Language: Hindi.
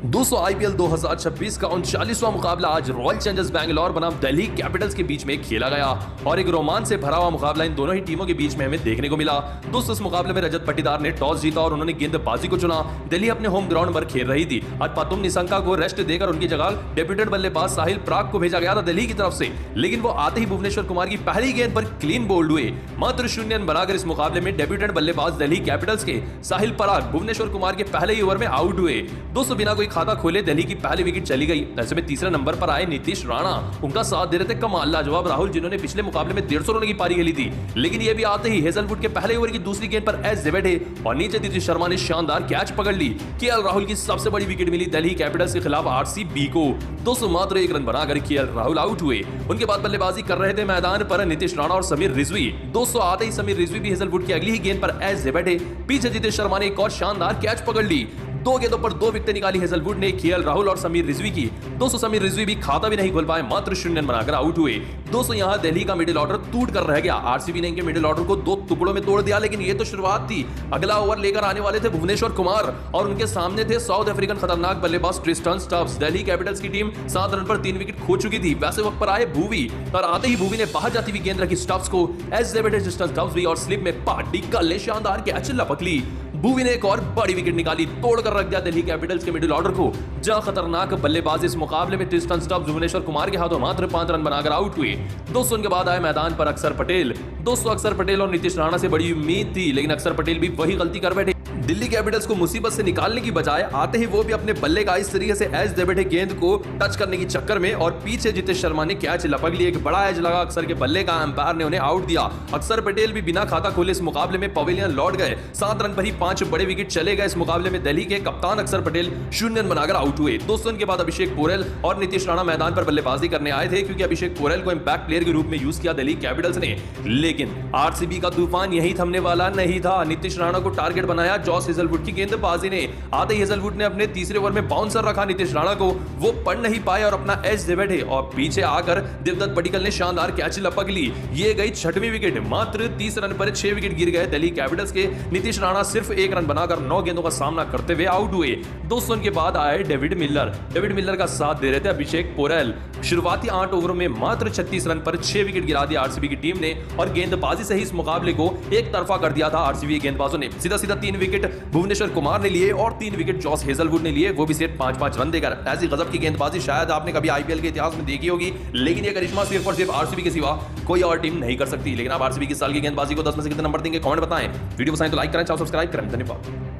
दोस्तों आईपीएल 2026 का 39वां मुकाबला आज रॉयल चैलेंजर्स बैंगलोर बनाम दिल्ली कैपिटल्स के बीच में खेला गया और एक रोमांच से भरा हुआ मुकाबला इन दोनों ही टीमों के बीच में हमें देखने को मिला। दोस्तों इस मुकाबले में रजत पाटीदार ने टॉस जीता और उन्होंने गेंदबाजी को चुना। दिल्ली अपने होम ग्राउंड पर खेल रही थी। आज पातुम निशंका को रेस्ट देकर उनकी जगह डेब्यूटेंट बल्लेबाज साहिल प्राग को भेजा गया था दिल्ली की तरफ से, लेकिन वो आते ही भुवनेश्वर कुमार की पहली गेंद पर क्लीन बोल्ड हुए। मात्र 0 रन बनाकर इस मुकाबले में डेब्यूटेंट बल्लेबाज दिल्ली कैपिटल्स के साहिल प्राग भुवनेश्वर कुमार के पहले ही ओवर में आउट हुए। दोस्तों बिना कोई खाता खोले दिल्ली की पहली विकेट चली गई। ऐसे में तीसरे नंबर पर आए नीतीश राणा, उनका साथ दे रहे थे कमाल लाजवाब राहुल, जिन्होंने पिछले मुकाबले में 150 रनों की पारी खेली थी, लेकिन ये भी आते ही हेजलवुड के पहले ओवर की दूसरी गेंद पर एस बैठे और नीचे नीतीश शर्मा ने शानदार कैच पकड़ ली। केएल राहुल की सबसे बड़ी विकेट मिली दिल्ली कैपिटल्स के खिलाफ आरसीबी को। दोस्तों मात्र 1 रन बनाकर केएल राहुल आउट हुए। उनके बाद बल्लेबाजी कर रहे थे मैदान पर नीतीश राणा और समीर रिजवी। दोस्तों आते ही समीर रिजवी भी हेजलवुड की अगली ही गेंद पर एस बैठे, पीछे नीतीश शर्मा ने एक और शानदार कैच पकड़ ली। 2 गेंदों पर 2 विकेटें निकाली हेजलवुड ने केएल राहुल और समीर रिजवी की। दोस्तों समीर रिजवी भी खाता भी नहीं खोल पाए, मात्र 0 रन बनाकर आउट हुए। दोस्तों यहां दिल्ली का मिडिल ऑर्डर टूट कर रह गया। आरसीबी ने इनके मिडिल ऑर्डर को 2 टुकड़ों में तोड़ दिया, लेकिन ये तो शुरुआत थी। अगला ओवर लेकर आने वाले थे भुवनेश्वर कुमार और उनके सामने थे साउथ अफ्रीकन खतरनाक बल्लेबाज ट्रिस्टन स्टब्स। दिल्ली कैपिटल्स की टीम 7 रन पर 3 विकेट खो चुकी थी। वैसे वक्त पर आए भुवी और आते ही भुवी ने बाहर जाती हुई गेंद रखी स्टब्स को। एस बैठे ट्रिस्टन स्टब्स भी और स्लिप में पार्टी कल ने शानदार कैच लपक ली। भुवी ने एक और बड़ी विकेट निकाली, तोड़कर रख दिया दिल्ली कैपिटल्स के मिडिल ऑर्डर को। जहां खतरनाक बल्लेबाज इस मुकाबले में ट्रिस्टन स्टब्स भुवनेश्वर कुमार के हाथों मात्र 5 रन बनाकर आउट हुए। दोस्तों उनके बाद आए मैदान पर अक्षर पटेल। दोस्तों अक्षर पटेल और नीतीश राणा से बड़ी उम्मीद थी, लेकिन अक्षर पटेल भी वही गलती कर बैठे। दिल्ली कैपिटल्स को मुसीबत से निकालने की बजाय आते ही वो भी अपने बल्ले का इस तरीके से एज दे बैठे गेंद को टच करने की चक्कर में और पीछे जितेश शर्मा ने कैच लपक ली। एक बड़ा एज लगा अक्षर के बल्ले का, अंपायर ने उन्हें आउट दिया। अक्षर पटेल भी बिना खाता खोले इस मुकाबले में पवेलियन लौट गए। 7 रन पर ही 5 बड़े विकेट चले गए। इस मुकाबले में दिल्ली के कप्तान अक्षर पटेल 0 रन बनाकर आउट हुए। दोस्तों इनके बाद अभिषेक पोरेल और नीतीश राणा मैदान पर बल्लेबाजी करने आए थे, क्योंकि अभिषेक पोरेल को इंपैक्ट प्लेयर के रूप में यूज किया दिल्ली कैपिटल्स ने, लेकिन आरसीबी का तूफान यही थमने वाला नहीं था। नीतीश राणा को टारगेट बनाया जॉस हेजलवुड की गेंदबाजी ने। आते ही हेजलवुड ने अपने तीसरे ओवर में बाउंसर रखा नीतीश राणा को, वो पढ़ नहीं पाए और अपना एज दे बैठे और पीछे आकर देवदत्त पडिक्कल ने शानदार कैच लपक ली। ये गई 6वीं विकेट। मात्र 30 रन पर 6 विकेट गिर गए दिल्ली कैपिटल्स के। नीतीश राणा सिर्फ 1 रन बनाकर 9 गेंदों का सामना करते हुए आउट हुए। दोस्तों उनके बाद आए डेविड मिलर का साथ दे रहे थे अभिषेक पोरेल। शुरुआती 8 ओवरों में मात्र 36 रन पर 6 विकेट गिरा दिया आरसीबी की टीम ने और गेंदबाजी से ही इस मुकाबले को एक तरफा कर दिया था आरसीबी गेंदबाजों ने। सीधा 3 विकेट भुवनेश्वर कुमार ने लिए और 3 विकेट जॉस हेजलवुड ने लिए, वो भी सिर्फ 5-5 रन देकर। ऐसी गजब की गेंदबाजी शायद आपने कभी आईपीएल के इतिहास में देखी होगी, लेकिन ये करिश्मा सिर्फ और सिर्फ आरसीबी के सिवा कोई और टीम नहीं कर सकती। लेकिन आप आरसीबी की साल की गेंदबाजी को 10 में से कितने नंबर देंगे, कमेंट बताएं। वीडियो पसंद तो लाइक करें, चैनल सब्सक्राइब करें। धन्यवाद।